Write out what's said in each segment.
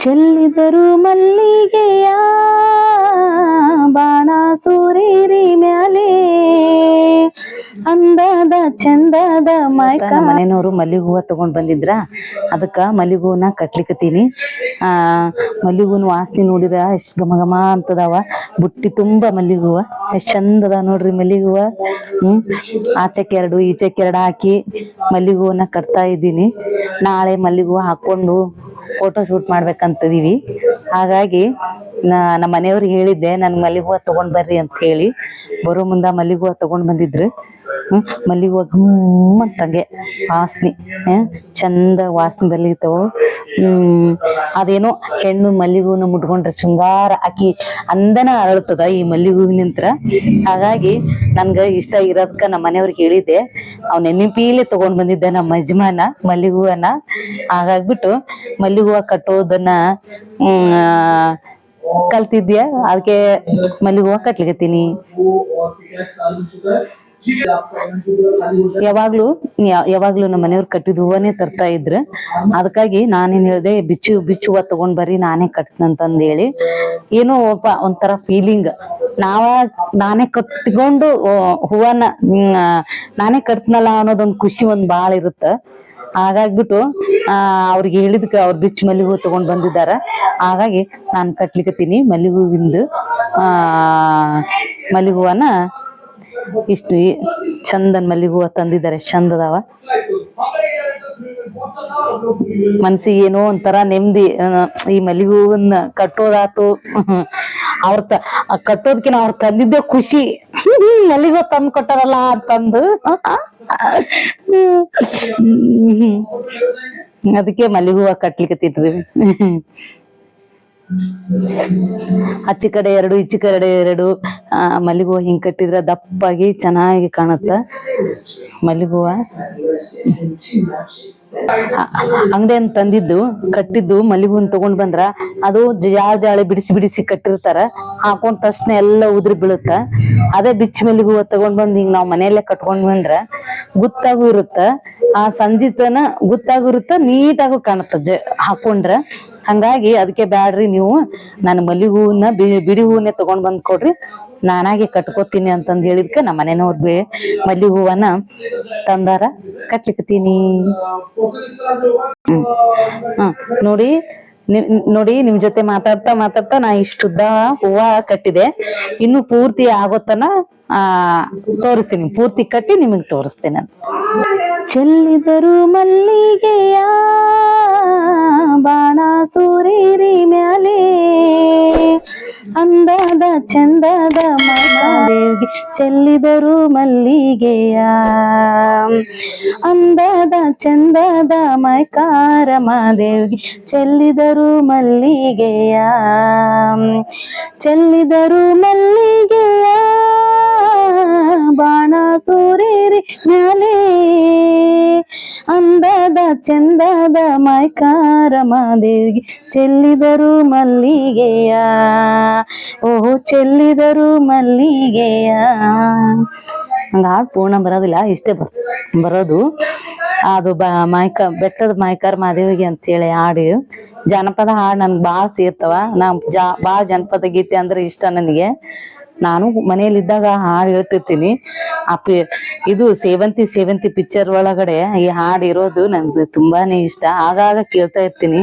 ಚೆಲ್ಲಿದರು ಮಲ್ಲಿಗೆಯ ಬಾಣ ಸೂರಿರಿ ಮ್ಯಾಲೆ ಅಂದದ ಚಂದದ ಮೈಕ. ಮನೆಯವರು ಮಲ್ಲಿಗೆ ಹೂವ ತಗೊಂಡ್ ಬಂದಿದ್ರ, ಅದಕ್ಕ ಮಲ್ಲಿಗೆ ಹೂವನ್ನ ಕಟ್ಲಿಕತ್ತೀನಿ. ಮಲ್ಲಿಗೆ ಹೂವಿನ ವಾಸನೆ ನೋಡಿದ್ರ ಎಷ್ಟ್ ಘಮ ಘಮ ಅಂತದಾವ. ಬುಟ್ಟಿ ತುಂಬಾ ಮಲ್ಲಿಗೆ ಹೂವ ಎಷ್ಟ್ ಚಂದದ ನೋಡ್ರಿ ಮಲ್ಲಿಗೆ ಹೂವ. ಆಚೆಕ್ ಎರಡು ಈಚೆಕ್ ಎರಡು ಹಾಕಿ ಮಲ್ಲಿಗೆ ಹೂವನ್ನ ಕಟ್ತಾ ಇದ್ದೀನಿ. ನಾಳೆ ಮಲ್ಲಿಗೆ ಹೂವ ಹಾಕೊಂಡು ಫೋಟೋ ಶೂಟ್ ಮಾಡ್ಬೇಕಂತದೀವಿ. ಹಾಗಾಗಿ ನಮ್ಮ ಮನೆಯವ್ರಿಗೆ ಹೇಳಿದ್ದೆ ನನ್ ಮಲ್ಲಿಗೆ ಹೂವ ತಗೊಂಡ್ ಬರ್ರಿ ಅಂತ ಹೇಳಿ. ಬರೋ ಮುಂದ ಮಲ್ಲಿಗೆ ಹೂವ ತಗೊಂಡ್ ಬಂದಿದ್ರು. ಮಲ್ಲಿಗೆ ಹೂವ ಘಮ್ ಅಂತಂಗೆ ವಾಸನೆ, ಚಂದ ವಾಸನೆ ಬರ್ಲಿತ್ತವು. ಅದೇನೋ ಹೆಣ್ಣು ಮಲ್ಲಿಗೆ ಹೂವನ್ನ ಮುಟ್ಕೊಂಡ್ರೆ ಶೃಂಗಾರ ಆಕಿ ಅಂದನ ಅರಳ್ತದ ಈ ಮಲ್ಲಿಗೆ ಹೂವಿನಿಂತ್ರ. ಹಾಗಾಗಿ ನನ್ಗ ಇಷ್ಟ ಇರೋದ್ಕ ನಮ್ಮ ಮನೆಯವ್ರಿಗೆ ಹೇಳಿದ್ದೆ. ಅವ್ನ ನೆನಪಿಲೆ ತಗೊಂಡ್ ಬಂದಿದ್ದೆ ನಮ್ಮ ಯಜಮಾನ ಮಲ್ಲಿಗೆ ಹೂವನ್ನ. ಹಾಗಾಗ್ಬಿಟ್ಟು ಮಲ್ಲಿಗೆ ಹೂವ ಕಟ್ಟೋದನ್ನ ಕಲ್ತಿದ್ಯಾ, ಅದಕ್ಕೆ ಮಲ್ಲಿಗೆ ಹೂವ ಕಟ್ಲಿಕತ್ತೀನಿ. ಯಾವಾಗ್ಲೂ ನಮ್ಮ ಮನೆಯವ್ರು ಕಟ್ಟಿದ ಹೂವನೇ ತರ್ತಾ ಇದ್ರ. ಅದಕ್ಕಾಗಿ ನಾನೇನ್ ಹೇಳ್ದೆ, ಬಿಚ್ಚು ಹೂವ ತಗೊಂಡ್ ಬರ್ರಿ ನಾನೇ ಕಟ್ತನಂತಂದ್ ಹೇಳಿ. ಏನೋ ಒಂಥರ ಫೀಲಿಂಗ್, ನಾನೇ ಕಟ್ಕೊಂಡು ಹೂವನ ನಾನೇ ಕಟ್ತನಲ್ಲ ಅನ್ನೋದೊಂದ್ ಖುಷಿ ಒಂದ್ ಬಾಳ ಇರುತ್ತ. ಹಾಗಾಗ್ಬಿಟ್ಟು ಅವ್ರಿಗೆ ಹೇಳಿದ್ಕ ಅವ್ರು ಬಿಚ್ಚು ಮಲ್ಲಿಗೆ ಹೂ ತಗೊಂಡ್ ಬಂದಿದ್ದಾರ. ಹಾಗಾಗಿ ನಾನು ಕಟ್ಲಿಕತ್ತೀನಿ ಮಲ್ಲಿಗೆ ಹೂವಿಂದು. ಮಲ್ಲಿಗೆ ಹೂವನ ಇಷ್ಟು ಚಂದನ್ ಮಲ್ಲಿಗೆ ಹೂವ ತಂದಿದ್ದಾರೆ, ಚಂದದವ. ಮನ್ಸಿಗೆ ಏನೋ ಒಂಥರ ನೆಮ್ಮದಿ. ಈ ಮಲ್ಲಿಗೆ ಹೂವನ್ನ ಕಟ್ಟೋದಾತು, ಅವ್ರ ಕಟ್ಟೋದ್ಕಿನ ಅವ್ರ ತಂದಿದ್ದೆ ಖುಷಿ. ಮಲ್ಲಿಗೆ ಹೂವ ತಂದು ಕೊಟ್ಟಾರಲ್ಲ ಅಂತಂದು ಅದಕ್ಕೆ ಮಲ್ಲಿಗೆ ಹೂವ ಕಟ್ಲಿಕತ್ತಿದ್ವಿ. ಆಚೆ ಕಡೆ ಎರಡು ಈಚೆ ಕಡೆ ಎರಡು ಮಲ್ಲಿಗೆ ಹೂವ ಹಿಂಗ್ ಕಟ್ಟಿದ್ರ ದಪ್ಪಾಗಿ ಚೆನ್ನಾಗಿ ಕಾಣುತ್ತ. ಮಲ್ಲಿಗೆ ಹೂವ ಅಂಗಡಿಯನ್ ತಂದಿದ್ದು ಕಟ್ಟಿದ್ದು ಮಲ್ಲಿಗೆ ಹೂವನ್ ತಗೊಂಡ್ ಬಂದ್ರ ಅದು ಜಾಳಿ ಬಿಡಿಸಿ ಕಟ್ಟಿರ್ತಾರ. ಹಾಕೊಂಡ್ ತಕ್ಷಣ ಎಲ್ಲ ಉದ್ರಿ ಬೀಳುತ್ತ. ಅದೇ ಬಿಚ್ಚ ಮಲ್ಲಿಗೆ ಹೂವ ತಗೊಂಡ್ ಬಂದ್ ಹಿಂಗ್ ನಾವ್ ಮನೆಯಲ್ಲೇ ಕಟ್ಕೊಂಡ್ ಬಂದ್ರ ಗುತ್ತಾಗೂ ಇರುತ್ತ, ಆ ಸಂಜಿತನ ಗುತ್ತಾಗೂ ಇರುತ್ತ, ನೀಟಾಗೂ ಕಾಣುತ್ತ ಹಾಕೊಂಡ್ರ. ಹಂಗಾಗಿ ಅದಕ್ಕೆ ಬ್ಯಾಡ್ರಿ ನೀವು ನಾನು ಮಲ್ಲಿಗೆ ಹೂವನ್ನ ಬಿಡಿ ಹೂವನ್ನೇ ತಗೊಂಡ್ ಬಂದ್ ಕೊಡ್ರಿ, ನಾನಾಗೆ ಕಟ್ಕೋತೀನಿ ಅಂತಂದ್ ಹೇಳಿದ್ಕ ನಮ್ಮ ಮನೆಯವ್ರಿಗೆ ಮಲ್ಲಿಗೆ ಹೂವನ್ನ ತಂದಾರ, ಕಟ್ಲಿಕತ್ತೀನಿ. ನೋಡಿ ನಿಮ್ ಜೊತೆ ಮಾತಾಡ್ತಾ ನಾ ಇಷ್ಟುದ್ದ ಹೂವ ಕಟ್ಟಿದೆ. ಇನ್ನು ಪೂರ್ತಿ ಆಗೋತನ ತೋರಿಸ್ತೀನಿ, ಪೂರ್ತಿ ಕಟ್ಟಿ ನಿಮಗ್ ತೋರಿಸ್ತೇನೆ. ಚೆಲ್ಲಿದರು ಮಲ್ಲಿಗೆಯ ಬಾಣ ಸೂರಿರಿ ಮ್ಯಾಲೆ ಅಂದದ ಚಂದದ ಮೈಕಾದೇವಿಗೆ ಚೆಲ್ಲಿದರು ಮಲ್ಲಿಗೆಯ ಅಂದದ ಚಂದದ ಮೈಕಾರ ಮಾದೇವಿಗೆ ಚೆಲ್ಲಿದರು ಮಲ್ಲಿಗೆಯ ಚೆಲ್ಲಿದರು ಮಲ್ಲಿಗೆಯ ಬಾಣ ಸೂರಿರಿ ಮ್ಯಾಲೆ ಅಂದದ ಚಂದದ ಮೈಕಾರ ಮಾದೇವಿಗೆ ಚೆಲ್ಲಿದರು ಮಲ್ಲಿಗೆಯ ಓಹೋ ಚೆಲ್ಲಿದರು ಮಲ್ಲಿಗೆಯ. ಹಂಗ ಹಾಡು ಪೂರ್ಣ ಬರೋದಿಲ್ಲ, ಇಷ್ಟೇ ಬರೋದು. ಅದು ಬೆಟ್ಟದ ಮೈಕಾರ ಮಾದೇವಿಗೆ ಅಂತೇಳಿ ಹಾಡು, ಜಾನಪದ ಹಾಡು ನನ್ಗೆ ಭಾಳ ಸೇರ್ತಾವ. ಭಾಳ ಜನಪದ ಗೀತೆ ಅಂದ್ರೆ ಇಷ್ಟ ನನಗೆ. ನಾನು ಮನೆಯಲ್ಲಿದ್ದಾಗ ಹಾಡು ಹೇಳ್ತಿರ್ತೀನಿ. ಇದು ಸೇವಂತಿ ಪಿಕ್ಚರ್ ಒಳಗಡೆ ಈ ಹಾಡು ಇರೋದು ನನ್ಗೆ ತುಂಬಾನೇ ಇಷ್ಟ. ಆಗಾಗ ಕೇಳ್ತಾ ಇರ್ತೀನಿ.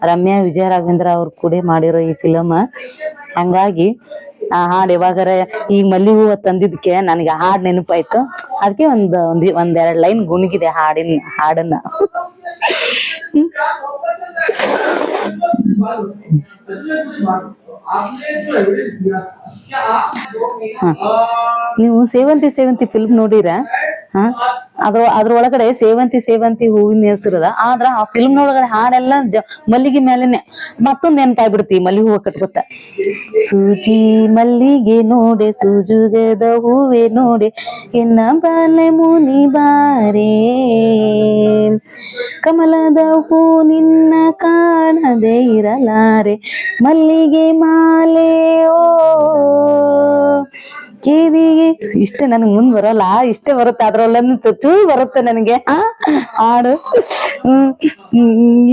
ರಮ್ಯಾ ವಿಜಯ ರಾಘವೇಂದ್ರ ಅವ್ರು ಕೂಡ ಮಾಡಿರೋ ಈ ಫಿಲಮ್. ಹಂಗಾಗಿ ಆ ಹಾಡು ಯಾವಾಗಾರ ಈ ಮಲ್ಲಿಗೆ ಹೂವ ತಂದಿದ್ಕೆ ನನಗೆ ಹಾಡು ನೆನಪಾಯ್ತು. ಅದಕ್ಕೆ ಒಂದೆರಡು ಲೈನ್ ಗುಣಗಿದೆ ಹಾಡನ್ನ. ನೀವು ಸೇವಂತಿ ಫಿಲ್ಮ್ ನೋಡಿರ? ಅದ್ರೊಳಗಡೆ ಸೇವಂತಿ ಹೂವಿನ ಹೆಸರದ. ಆದ್ರ ಆ ಫಿಲ್ಮ್ ಒಳಗಡೆ ಹಾಡೆಲ್ಲ ಮಲ್ಲಿಗೆ ಮೇಲೆನೆ. ಮತ್ತೊಂದ್ ನೆನಪಾಗ್ಬಿಡ್ತಿ ಮಲ್ಲಿಗೆ ಹೂವ ಕಟ್ಕೊತ. ಸೂಜಿ ಮಲ್ಲಿಗೆ ನೋಡೆ ಸೂಜುಗದ ಹೂವೆ ನೋಡೆ ಎನ್ನ ಬಾಲೆ ಮುನಿ ಬಾರೇ ಕಮಲದ ಹೂ ನಿನ್ನ ಕಾಣದೆ ಇರಲಾರೆ ಮಲ್ಲಿಗೆ ಮಾಲೆ ಓ ಕೇದಿಗೆ ಇಷ್ಟೇ ನನಗೆ ಮುಂದ್ ಬರೋಲ್ಲ, ಇಷ್ಟೇ ಬರುತ್ತೆ, ಅದ್ರಲ್ಲೊಂದು ಚೂರು ಬರುತ್ತೆ ನನಗೆ ಹಾಡು.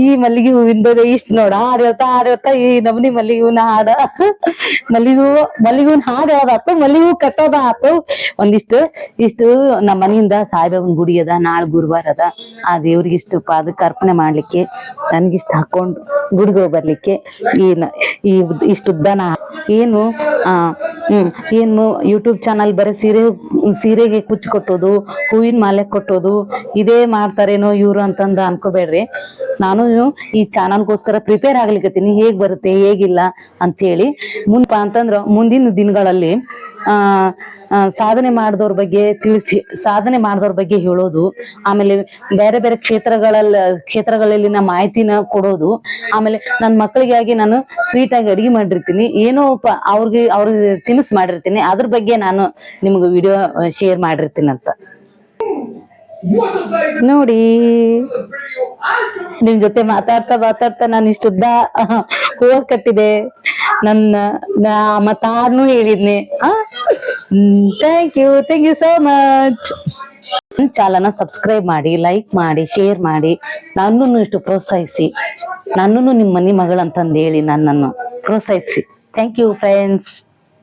ಈ ಮಲ್ಲಿಗೆ ಹೂವಿಂದ ಇಷ್ಟ ನೋಡ ಹಾಡಿರ್ತಾ ಈ ನಮ್ನಿ ಮಲ್ಲಿಗೆ ಹೂವಿನ ಹಾಡ, ಮಲ್ಲಿಗೆ ಹೂವಿನ ಹಾಡು ಯಾವ್ದಾತು, ಮಲ್ಲಿಗೆ ಹೂ ಕಟ್ಟೋದ ಆತು. ಇಷ್ಟು ನಮ್ಮ ಮನೆಯಿಂದ ಸಾಯಿಬಾಬನ್ ಗುಡಿ ಅದ, ನಾಳೆ ಗುರುವಾರ ಅದ, ಆ ದೇವ್ರಿಗೆ ಇಷ್ಟು ಪಾದಕ್ಕೆ ಅರ್ಪಣೆ ಮಾಡ್ಲಿಕ್ಕೆ, ನನ್ಗಿಷ್ಟ ಹಾಕೊಂಡು ಗುಡಿಗೆ ಹೋಗಿ ಬರ್ಲಿಕ್ಕೆ ಇಷ್ಟುದ್ದನ ಏನು ಏನು ಯೂಟ್ಯೂಬ್ ಚಾನಲ್ ಬರೀ ಸೀರೆಗೆ ಕುಚ್ಚು ಕೊಟ್ಟೋದು, ಹೂವಿನ ಮಾಲೆ ಕೊಟ್ಟೋದು ಇದೇ ಮಾಡ್ತಾರೇನೋ ಇವ್ರು ಅಂತಂದ ಅನ್ಕೋಬೇಡ್ರಿ. ನಾನು ಈ ಚಾನಲ್ಗೋಸ್ಕರ ಪ್ರಿಪೇರ್ ಆಗ್ಲಿಕ್ಕತ್ತೀನಿ, ಹೇಗ್ ಬರುತ್ತೆ ಹೇಗಿಲ್ಲ ಅಂತ ಹೇಳಿ. ಅಂತಂದ್ರ ಮುಂದಿನ ದಿನಗಳಲ್ಲಿ ಸಾಧನೆ ಮಾಡಿದವ್ರ ಬಗ್ಗೆ ಹೇಳೋದು, ಆಮೇಲೆ ಬೇರೆ ಬೇರೆ ಕ್ಷೇತ್ರಗಳಲ್ಲಿನ ಮಾಹಿತಿನ ಕೊಡೋದು, ಆಮೇಲೆ ನನ್ನ ಮಕ್ಕಳಿಗಾಗಿ ನಾನು ಸ್ವೀಟ್ ಆಗಿ ಅಡಿಗೆ ಮಾಡಿರ್ತೀನಿ, ಏನೋ ಅವ್ರಿಗೆ ತಿನಿಸ್ ಮಾಡಿರ್ತೀನಿ, ಅದ್ರ ಬಗ್ಗೆ ನಾನು ನಿಮ್ಗೆ ವಿಡಿಯೋ ಶೇರ್ ಮಾಡಿರ್ತೀನಿ ಅಂತ ನೋಡಿ. ನಿಮ್ ಜೊತೆ ಮಾತಾಡ್ತಾ ನಾನು ಇಷ್ಟುದ್ದ ಹೂವ ಕಟ್ಟಿದೆ, ಮತ್ತ ಹಾಡ್ನು ಹೇಳಿದ್ನಿ. Thank you so much. ನನ್ನ ಚಾನಲ್ನ ಸಬ್ಸ್ಕ್ರೈಬ್ ಮಾಡಿ, ಲೈಕ್ ಮಾಡಿ, ಶೇರ್ ಮಾಡಿ, ನನ್ನನ್ನು ಇಷ್ಟು ಪ್ರೋತ್ಸಾಹಿಸಿ, ನನ್ನನ್ನು ನಿಮ್ಮ ಮನೆ ಮಗಳಂತಂದು ಹೇಳಿ ನನ್ನನ್ನು ಪ್ರೋತ್ಸಾಹಿಸಿ. Thank you friends.